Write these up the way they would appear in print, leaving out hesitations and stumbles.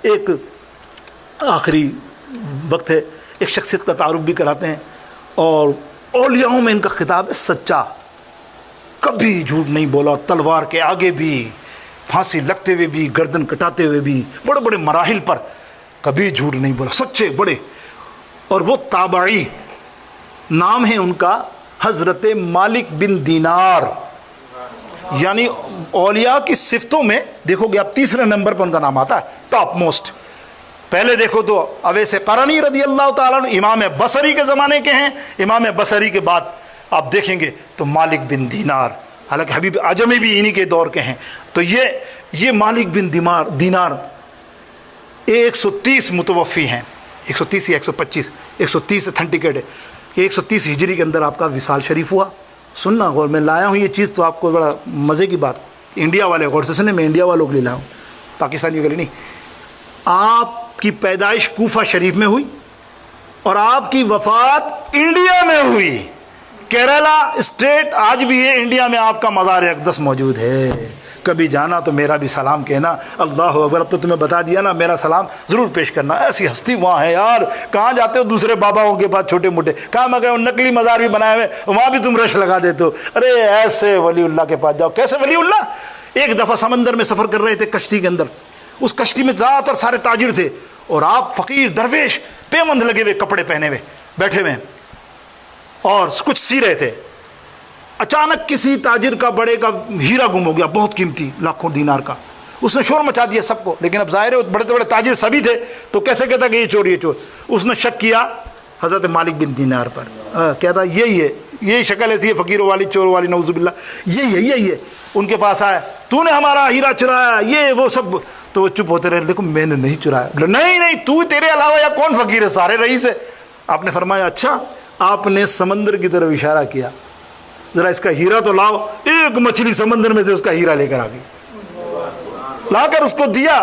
ایک آخری وقت ہے، ایک شخصیت کا تعارف بھی کراتے ہیں، اور اولیاؤں میں ان کا خطاب ہے سچا، کبھی جھوٹ نہیں بولا، تلوار کے آگے بھی، پھانسی لگتے ہوئے بھی، گردن کٹاتے ہوئے بھی، بڑے بڑے مراحل پر کبھی جھوٹ نہیں بولا، سچے بڑے۔ اور وہ تابعی، نام ہے ان کا حضرت مالک بن دینار، یعنی اولیاء کی صفتوں میں دیکھو گے آپ تیسرے نمبر پر ان کا نام آتا ہے، ٹاپ موسٹ۔ پہلے دیکھو تو اویس قرنی رضی اللہ تعالیٰ عنہ امام بصری کے زمانے کے ہیں، امام بصری کے بعد آپ دیکھیں گے تو مالک بن دینار، حالانکہ حبیب اعجمی بھی انہی کے دور کے ہیں۔ تو یہ مالک بن دینار 130 متوفی ہیں، 130 یا 125، 130 اتھینٹیکیٹ ہے، 130 ہجری کے اندر آپ کا وصال شریف ہوا۔ سننا غور، میں لایا ہوں یہ چیز تو آپ کو بڑا مزے کی بات، انڈیا والے غور سے سنیں، میں انڈیا والوں کے لیے لایا ہوں، پاکستانیوں کے لیے نہیں۔ آپ کی پیدائش کوفہ شریف میں ہوئی اور آپ کی وفات انڈیا میں ہوئی، کیرلا اسٹیٹ آج بھی ہے، انڈیا میں آپ کا مزار اقدس موجود ہے، کبھی جانا تو میرا بھی سلام کہنا، اللہ اکبر۔ اب تو تمہیں بتا دیا نا، میرا سلام ضرور پیش کرنا، ایسی ہستی وہاں ہے یار، کہاں جاتے ہو دوسرے باباؤں کے پاس چھوٹے موٹے، کہاں مگر نقلی مزار بھی بنائے ہوئے، وہاں بھی تم رش لگا دیتے ہو، ارے ایسے ولی اللہ کے پاس جاؤ۔ کیسے ولی اللہ؟ ایک دفعہ سمندر میں سفر کر رہے تھے کشتی کے اندر، اس کشتی میں زیادہ تر سارے تاجر تھے، اور آپ فقیر درویش پیمند لگے ہوئے، کپڑے پہنے ہوئے بیٹھے ہوئے اور کچھ سی رہے تھے۔ اچانک کسی تاجر کا بڑے کا ہیرا گم ہو گیا، بہت قیمتی، لاکھوں دینار کا، اس نے شور مچا دیا سب کو، لیکن اب ظاہر ہے بڑے بڑے تاجر سبھی تھے تو کیسے کہتا کہ یہ چور یہ چور۔ اس نے شک کیا حضرت مالک بن دینار پر، کہتا یہی ہے، یہی شکل ایسی ہے فقیروں والی، چور والی، نعوذ باللہ، یہی ہے۔ ان کے پاس آیا، تو نے ہمارا ہیرا چرایا، یہ وہ سب، تو وہ چپ ہوتے رہے، دیکھو میں نے نہیں چرایا، نہیں تو تیرے علاوہ یا کون فقیر ہے، سارے رئیس ہے۔ آپ نے فرمایا اچھا، آپ نے سمندر کی طرف اشارہ کیا، ذرا اس کا ہیرا تو لاؤ۔ ایک مچھلی سمندر میں سے اس کا ہیرا لے کر آ گئی، لا کر اس کو دیا۔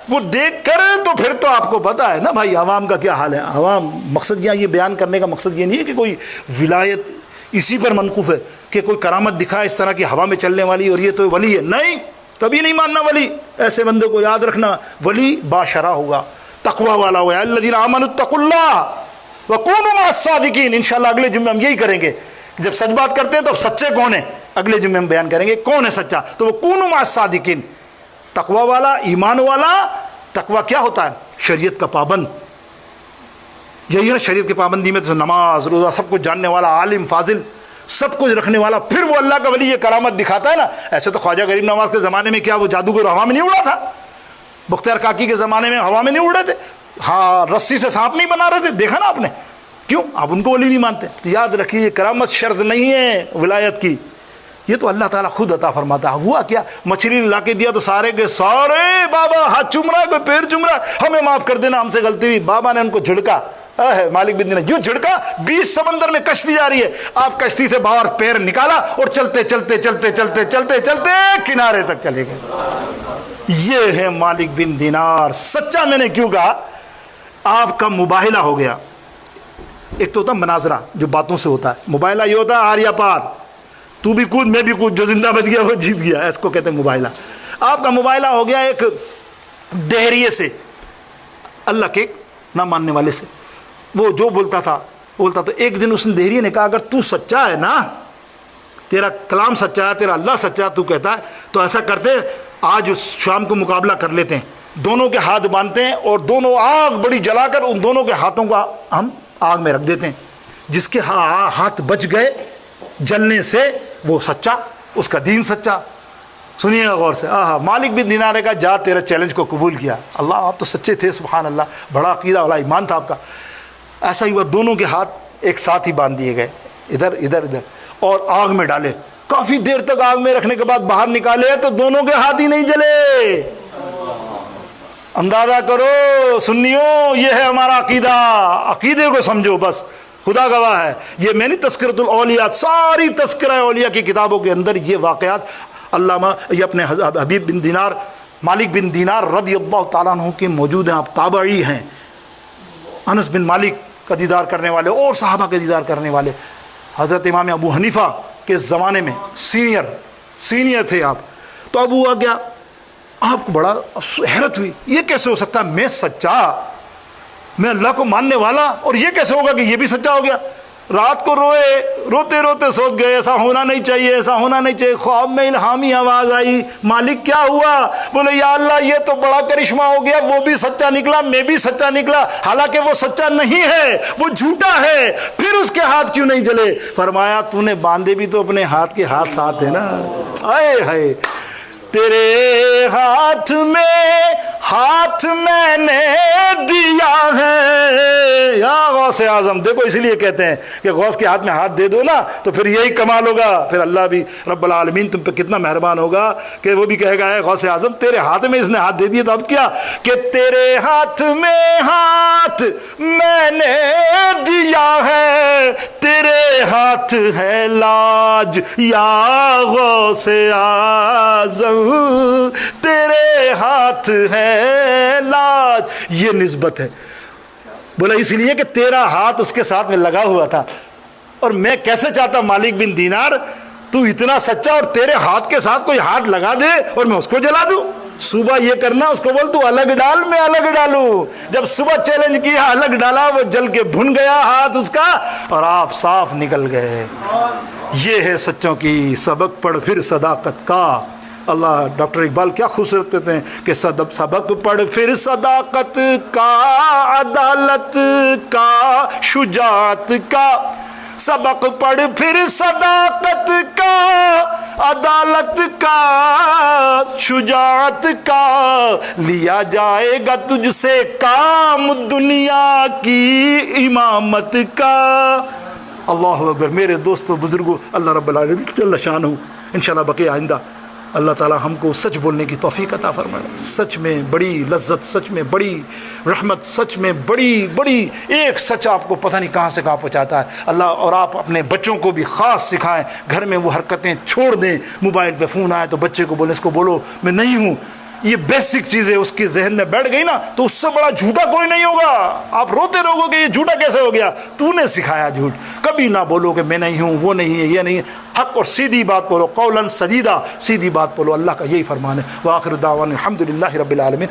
وہ دیکھ کر تو پھر تو آپ کو پتا ہے نا بھائی عوام کا کیا حال ہے۔ عوام، مقصد یہ بیان کرنے کا مقصد یہ نہیں ہے کہ کوئی ولایت اسی پر منقوف ہے کہ کوئی کرامت دکھائے اس طرح کی ہوا میں چلنے والی اور یہ تو ولی ہے، نہیں، کبھی نہیں ماننا ولی۔ ایسے بندے کو یاد رکھنا، ولی باشرہ ہوگا، تقوی والا ہوگا، الذین آمنوا اتقوا اللہ وکونوا مع الصادقین۔ انشاءاللہ اگلے جمعے ہم یہی کریں گے، جب سچ بات کرتے ہیں تو اب سچے کون ہیں، اگلے جمعے ہم بیان کریں گے کون ہے سچا۔ تو وہ کونوا مع الصادقین، تقوی والا، ایمان والا۔ تقوی کیا ہوتا ہے؟ شریعت کا پابند، یہی ہے نا شریعت کی پابندی میں، تو نماز روزہ سب کچھ جاننے والا، عالم فاضل، سب کچھ رکھنے والا، پھر وہ اللہ کا ولی یہ کرامت دکھاتا ہے نا۔ ایسے تو خواجہ غریب نواز کے زمانے میں کیا وہ جادوگر ہوا میں نہیں اڑا تھا؟ بختیار کاکی کے زمانے میں ہوا میں نہیں اڑ رہے تھے؟ ہاں، رسی سے سانپ نہیں بنا رہے تھے، دیکھا نا آپ نے؟ کیوں؟ آپ ان کو ولی نہیں مانتے؟ تو یاد رکھیے یہ کرامت شرط نہیں ہے ولایت کی، یہ تو اللہ تعالیٰ خود عطا فرماتا ہے۔ ہوا کیا، مچھلی لا کے دیا تو سارے کے سارے بابا ہاتھ چوم رہا ہے، کوئی پیر چوم رہا ہے، ہمیں معاف کر دینا، ہم سے غلطی ہوئی۔ بابا نے ان کو جھڑکا، مالک بن دینار یوں جھڑکا، 20 سمندر میں کشتی جا رہی ہے، آپ کشتی سے باہر پیر نکالا اور چلتے چلتے چلتے چلتے چلتے چلتے کنارے تک چلے گئے۔ یہ ہے مالک بن دینار سچا۔ میں نے کیوں کہا؟ آپ کا مباہلہ ہو گیا۔ ایک تو ہوتا مناظرہ جو باتوں سے ہوتا ہے، مباہلہ یہ ہوتا ہے آریا پار، تو بھی کود میں بھی کود، جو زندہ بچ گیا وہ جیت گیا، اس کو کہتے ہیں مباہلہ۔ آپ کا مباہلہ ہو گیا ایک دہریے سے، اللہ کے نہ ماننے والے سے، وہ جو بولتا تھا بولتا۔ تو ایک دن اس نے دہریے نے کہا اگر تو سچا ہے نا، تیرا کلام سچا ہے، تیرا اللہ سچا ہے، تو کہتا ہے تو ایسا کرتے آج شام کو مقابلہ کر لیتے ہیں، دونوں کے ہاتھ باندھتے ہیں اور دونوں آگ بڑی جلا کر ان دونوں کے ہاتھوں کو ہم آگ میں رکھ دیتے ہیں، جس کے ہاتھ بچ گئے جلنے سے وہ سچا، اس کا دین سچا۔ سنیے گا غور سے، مالک بن دینار نے کہا جا، تیرا چیلنج کو قبول کیا، اللہ آپ تو سچے تھے، سبحان اللہ، بڑا عقیدہ والا ایمان تھا آپ کا۔ ایسا ہی ہوا، دونوں کے ہاتھ ایک ساتھ ہی باندھ دیے گئے، ادھر ادھر ادھر، اور آگ میں ڈالے۔ کافی دیر تک آگ میں رکھنے کے بعد باہر نکالے تو دونوں کے ہاتھ ہی نہیں جلے۔ اندازہ کرو سنیوں، یہ ہے ہمارا عقیدہ، عقیدے کو سمجھو بس، خدا گواہ ہے۔ یہ میں نہیں تذکرۃ الاولیاء، ساری تذکرہ اولیاء کی کتابوں کے اندر یہ واقعات علامہ یہ اپنے حبیب بن دینار، مالک بن دینار رضی اللہ تعالیٰ عنہ کے موجود ہیں۔ آپ تابعی ہیں، انس بن مالک کا دیدار کرنے والے اور صحابہ کا دیدار کرنے والے، حضرت امام ابو حنیفہ کے زمانے میں سینئر تھے آپ۔ تو اب ہوا کیا، آپ کو بڑا حیرت ہوئی، یہ کیسے ہو سکتا ہے؟ میں سچا، میں اللہ کو ماننے والا، اور یہ کیسے ہوگا کہ یہ بھی سچا ہو گیا؟ رات کو روتے روتے سوچ گئے، ایسا ہونا نہیں چاہیے، ایسا ہونا نہیں چاہیے۔ خواب میں الہامی آواز آئی، مالک کیا ہوا؟ بولے یا اللہ یہ تو بڑا کرشمہ ہو گیا، وہ بھی سچا نکلا، میں بھی سچا نکلا، حالانکہ وہ سچا نہیں ہے، وہ جھوٹا ہے، پھر اس کے ہاتھ کیوں نہیں جلے؟ فرمایا تو نے باندھے بھی تو اپنے ہاتھ کے ہاتھ ساتھ ہے نا۔ آئے ہائے، تیرے ہاتھ میں نے دیا ہے یا غوث اعظم۔ دیکھو اس لیے کہتے ہیں کہ غوث کے ہاتھ میں ہاتھ دے دو نا تو پھر یہی کمال ہوگا، پھر اللہ بھی رب العالمین تم پہ کتنا مہربان ہوگا کہ وہ بھی کہے گا اے غوث اعظم تیرے ہاتھ میں اس نے ہاتھ دے دیے، تو اب کیا کہ تیرے ہاتھ میں ہاتھ میں نے دیا ہے، تیرے ہاتھ ہے لاج یا غوث اعظم، تیرے ہاتھ ہے لاج۔ یہ نسبت ہے، بولا اس لیے کہ تیرا ہاتھ اس کے ساتھ میں لگا ہوا تھا، اور میں کیسے چاہتا مالک بن دینار تو اتنا سچا اور تیرے ہاتھ کے ساتھ کوئی ہاتھ لگا دے اور میں اس کو جلا دوں۔ صبح یہ کرنا، اس کو بول تو الگ ڈال میں الگ ڈالوں۔ جب صبح چیلنج کیا، الگ ڈالا، وہ جل کے بھن گیا ہاتھ اس کا اور آپ صاف نکل گئے۔ یہ ہے سچوں کی سبق پڑھ پھر صداقت کا۔ اللہ ڈاکٹر اقبال کیا خوبصورت کہتے ہیں کہ سبق پڑھ پھر صداقت کا، عدالت کا، شجاعت کا، سبق پڑھ پھر صداقت کا، عدالت کا، شجاعت کا، لیا جائے گا تجھ سے کام دنیا کی امامت کا۔ اللہ اکبر۔ میرے دوستو بزرگوں، اللہ رب العالمین جل شانہ انشاءاللہ بقیہ آئندہ اللہ تعالی ہم کو سچ بولنے کی توفیق عطا فرمائے۔ سچ میں بڑی لذت، سچ میں بڑی رحمت، سچ میں بڑی ایک سچ آپ کو پتہ نہیں کہاں سے کہاں پہنچاتا ہے اللہ۔ اور آپ اپنے بچوں کو بھی خاص سکھائیں، گھر میں وہ حرکتیں چھوڑ دیں۔ موبائل پہ فون آئے تو بچے کو بولیں، اس کو بولو میں نہیں ہوں۔ یہ بیسک چیزیں اس کے ذہن میں بیٹھ گئی نا تو اس سے بڑا جھوٹا کوئی نہیں ہوگا۔ آپ روتے رہو گے کہ یہ جھوٹا کیسے ہو گیا؟ تو نے سکھایا جھوٹ۔ کبھی نہ بولو کہ میں نہیں ہوں، وہ نہیں ہے، یہ نہیں ہے۔ حق اور سیدھی بات بولو، قولاً سدیدہ، سیدھی بات بولو۔ اللہ کا یہی فرمان ہے۔ وآخر دعوانا الحمدللہ رب العالمین۔